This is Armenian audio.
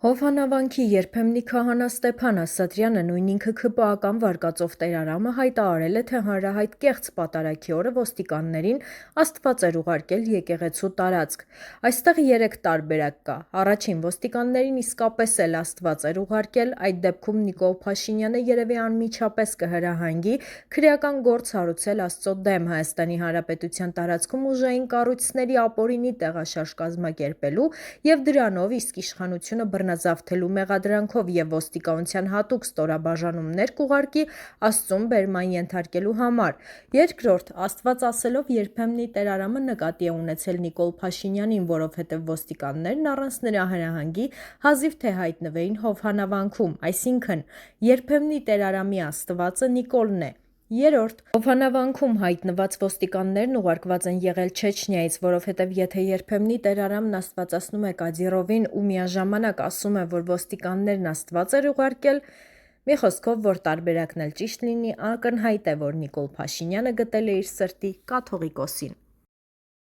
Հովհանավանքի երբեմնի քահանա Ստեփան Ասատրյանը նույն ինքը ՔՊԱ-ական վարկածով տերարամը հայտարարել է, թե հանրահայտ կեղծ պատարագի օրը ոստիկաններին Աստված էր ուղարկել եկեղեցու տարածք։ Այստեղ 3 տարբերակ կա։ Առաջին, ոստիկաններին իսկապես էլ Աստված էր ուղարկել, այդ դեպքում Նիկոլ Փաշինյանը երևի անմիջապես կհրահանգի քրեական գործ հարուցել Աստծո դեմ Հայաստանի Հանրապետության տարածքում ուժային կառույցների ապօրինի տեղաշարժ կազմակերպելու և դրանով իսկ իշխանությունը բռնազավթելու մեղադրանքով և ոստիկանության հատուկ ստորաբաժանումներ կուղարկի Աստծուն բերման ենթարկելու համար։ Երկրորդ, Աստված ասելով երբեմնի տերարամը նկատի է ունեցել Նիկոլ Փաշինյանին, որովհետև ոստիկաններն առանց նրա հրահանգի հազիվ թե հայտնվեին Հովհանավանքում, այսինքն երբեմնի տերարամի Աստվածը Նիկոլն է։ Երրորդ, Հովհանավանքում հայտնված ոստիկաններն ուղարկված են եղել Չեչնիայից, որովհետև եթե երբեմնի տերարամն աստվածացնում է Կադիրովին ու միաժամանակ ասում է, որ ոստիկաններն Աստված էր ուղարկել, մի խոսքով, որ տարբերակն էլ ճիշտ լինի, ակնհայտ է, որ Նիկոլ Փաշինյանը գտել է իր սրտի կաթողիկոսին։